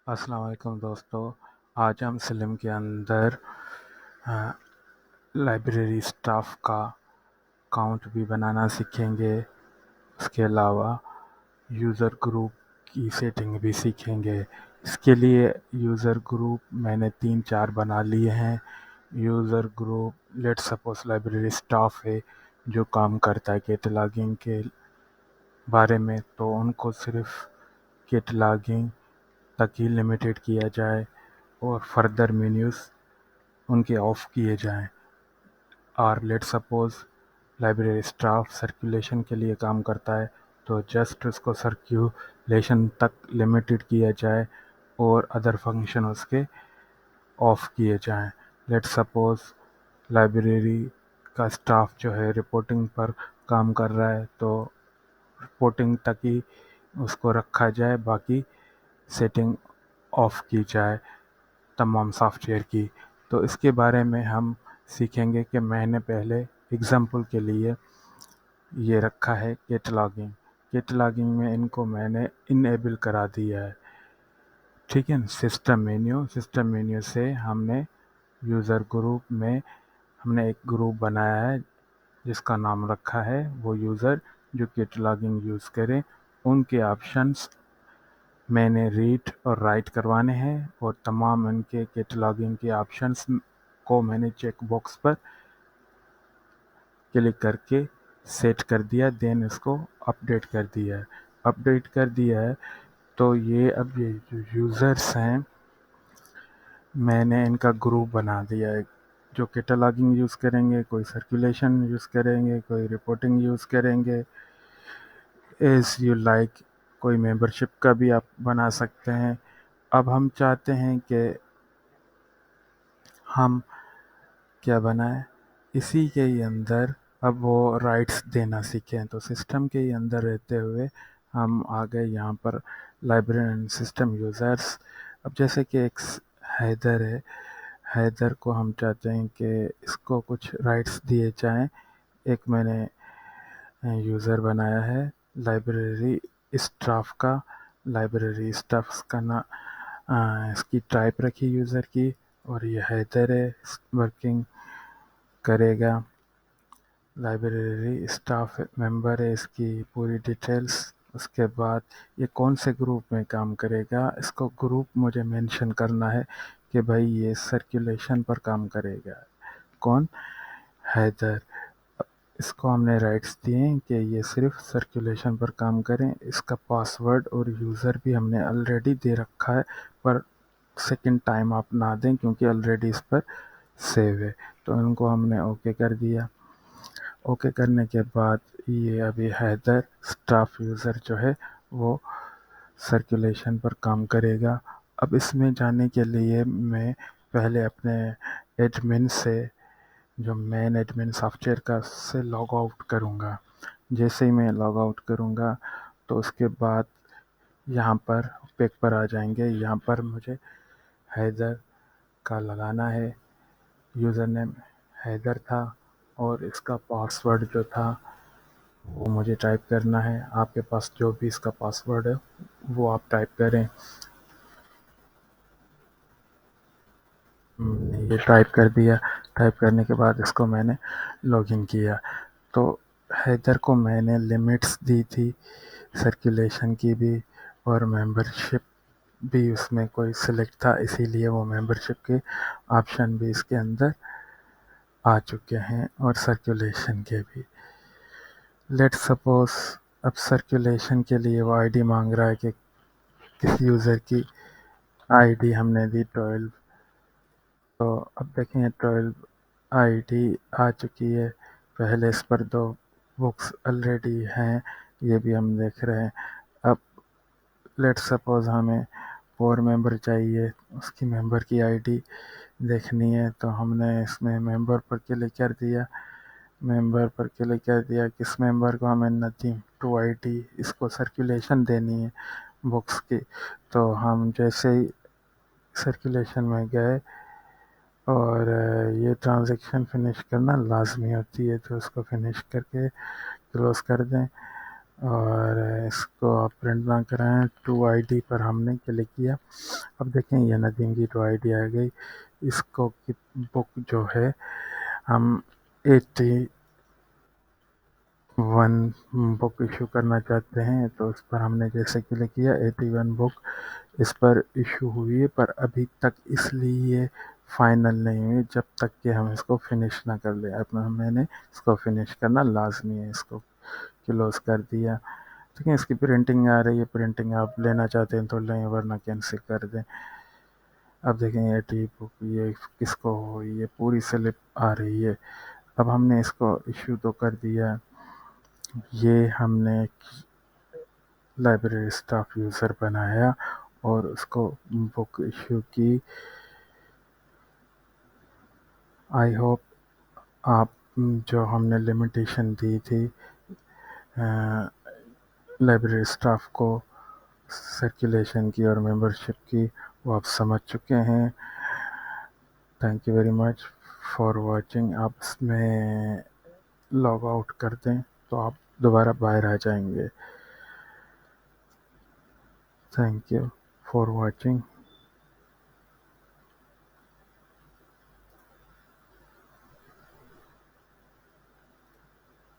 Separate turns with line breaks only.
अस्सलाम वालेकुम दोस्तों। आज हम स्लिम के अंदर लाइब्रेरी स्टाफ का काउंट भी बनाना सीखेंगे। उसके अलावा यूज़र ग्रुप की सेटिंग भी सीखेंगे। इसके लिए यूज़र ग्रुप मैंने 3-4 बना लिए हैं। User group let's suppose library staff है जो काम करता है कैटलॉगिंग के बारे में, तो उनको सिर्फ कैटलॉगिंग तक ही लिमिटेड किया जाए और फर्दर मेन्यूज़ उनके ऑफ किए जाएं। और let suppose library staff circulation के लिए काम करता है तो जस्ट उसको सर्कुलेशन तक लिमिटेड किया जाए और अदर फंक्शन उसके ऑफ किए जाएं। लेट सपोज लाइब्रेरी का स्टाफ जो है रिपोर्टिंग पर काम कर रहा है तो रिपोर्टिंग तक ही उसको रखा जाए, बाकी सेटिंग ऑफ की जाए तमाम सॉफ्टवेयर की। तो इसके बारे में हम सीखेंगे कि मैंने पहले एग्जाम्पल के लिए ये रखा है कैटलॉगिंग। कैटलॉगिंग में इनको मैंने इनेबल करा दिया है, ठीक है। सिस्टम मेन्यू से हमने यूज़र ग्रुप में हमने एक ग्रुप बनाया है जिसका नाम रखा है वो यूज़र जो कैटलॉगिंग यूज़ करें उनके ऑप्शंस मैंने रीड और राइट करवाने हैं और तमाम उनके कैटलॉगिंग के ऑप्शंस को मैंने चेक बॉक्स पर क्लिक करके सेट कर दिया, देन इसको अपडेट कर दिया है। तो ये अब ये जो यूज़र्स हैं मैंने इनका ग्रुप बना दिया है जो कैटलॉगिंग यूज़ करेंगे, कोई सर्कुलेशन यूज़ करेंगे, कोई रिपोर्टिंग यूज़ करेंगे, एज यू लाइक। कोई मेंबरशिप का भी आप बना सकते हैं। अब हम चाहते हैं कि हम क्या बनाएं, इसी के ही अंदर अब वो राइट्स देना सीखें। तो सिस्टम के ही अंदर रहते हुए हम आ गए यहाँ पर लाइब्रेरी एंड सिस्टम यूज़र्स। अब जैसे कि एक हैदर है, हैदर को हम चाहते हैं कि इसको कुछ राइट्स दिए जाएं। एक मैंने यूज़र बनाया है लाइब्रेरी स्टाफ का। लाइब्रेरी स्टाफ का ना इसकी टाइप रखी यूज़र की और ये हैदर है, वर्किंग करेगा। लाइब्रेरी स्टाफ मेंबर है, इसकी पूरी डिटेल्स। उसके बाद ये कौन से ग्रुप में काम करेगा, इसको ग्रुप मुझे मेंशन करना है कि भाई ये सर्कुलेशन पर काम करेगा। कौन? हैदर। इसको हमने राइट्स दिए हैं कि ये सिर्फ सर्कुलेशन पर काम करें। इसका पासवर्ड और यूज़र भी हमने ऑलरेडी दे रखा है, पर सेकंड टाइम आप ना दें क्योंकि ऑलरेडी इस पर सेव है। तो इनको हमने ओके कर दिया। ओके करने के बाद ये अभी हैदर स्टाफ यूज़र जो है वो सर्कुलेशन पर काम करेगा। अब इसमें जाने के लिए मैं पहले अपने एडमिन से, जो मेन एडमिन सॉफ्टवेयर का, से लॉग आउट करूँगा। जैसे ही मैं लॉग आउट करूँगा तो उसके बाद यहाँ पर पेज पर आ जाएंगे। यहाँ पर मुझे हैदर का लगाना है, यूज़र नेम हैदर था और इसका पासवर्ड जो था वो मुझे टाइप करना है। आपके पास जो भी इसका पासवर्ड है वो आप टाइप करें। ये टाइप कर दिया। टाइप करने के बाद इसको मैंने लॉगिन किया। तो हैदर को मैंने लिमिट्स दी थी सर्कुलेशन की भी और मेंबरशिप भी उसमें कोई सिलेक्ट था, इसीलिए वो मेंबरशिप के ऑप्शन भी इसके अंदर आ चुके हैं और सर्कुलेशन के भी। लेट्स सपोज अब सर्कुलेशन के लिए वो आईडी मांग रहा है कि किस यूज़र की आईडी हमने दी 12। तो अब देखें 12 आईडी आ चुकी है। पहले इस पर 2 बुक्स ऑलरेडी हैं, ये भी हम देख रहे हैं। अब लेट्स सपोज हमें 4 मेंबर चाहिए, उसकी मेंबर की आईडी देखनी है। तो हमने इसमें मेंबर पर क्लिक कर दिया। मेंबर पर क्लिक कर दिया, किस मेंबर को हमें नदीम 2 आईडी इसको सर्कुलेशन देनी है बुक्स की। तो हम जैसे ही सर्कुलेशन में गए और ये ट्रांजैक्शन फिनिश करना लाजमी होती है, तो उसको फिनिश करके क्लोज कर दें। اور اس کو آپ پرنٹ نہ کرائیں. ٹو آئی ڈی پر ہم نے کلک کیا. اب دیکھیں یہ ندیم کی ٹو آئی ڈی آ گئی. اس کو بک جو ہے ہم 81 بک ایشو کرنا چاہتے ہیں، تو اس پر ہم نے جیسے کلک کیا 81 بک اس پر ایشو ہوئی ہے، پر ابھی تک اس لیے فائنل نہیں ہوئی جب تک کہ ہم اس کو فنش نہ کر لیں. اب میں نے اس کو فنش کرنا لازمی ہے. اس کو کلوز کر دیا. ٹھیک ہے، اس کی پرنٹنگ آ رہی ہے. پرنٹنگ آپ لینا چاہتے ہیں تو لیں، ورنہ کینسل کر دیں. اب دیکھیں یہ ٹی بک یہ کس کو ہوئی، یہ پوری سلپ آ رہی ہے. اب ہم نے اس کو ایشو تو کر دیا. یہ ہم نے لائبریری اسٹاف یوزر بنایا اور اس کو بک ایشو کی. آئی ہوپ آپ جو ہم نے لمیٹیشن دی تھی لائبریری اسٹاف کو سرکولیشن کی اور ممبرشپ کی، وہ آپ سمجھ چکے ہیں. Thank you very much for watching. آپ اس میں لاگ آؤٹ کر دیں تو آپ دوبارہ باہر آ جائیں گے. Thank you for watching.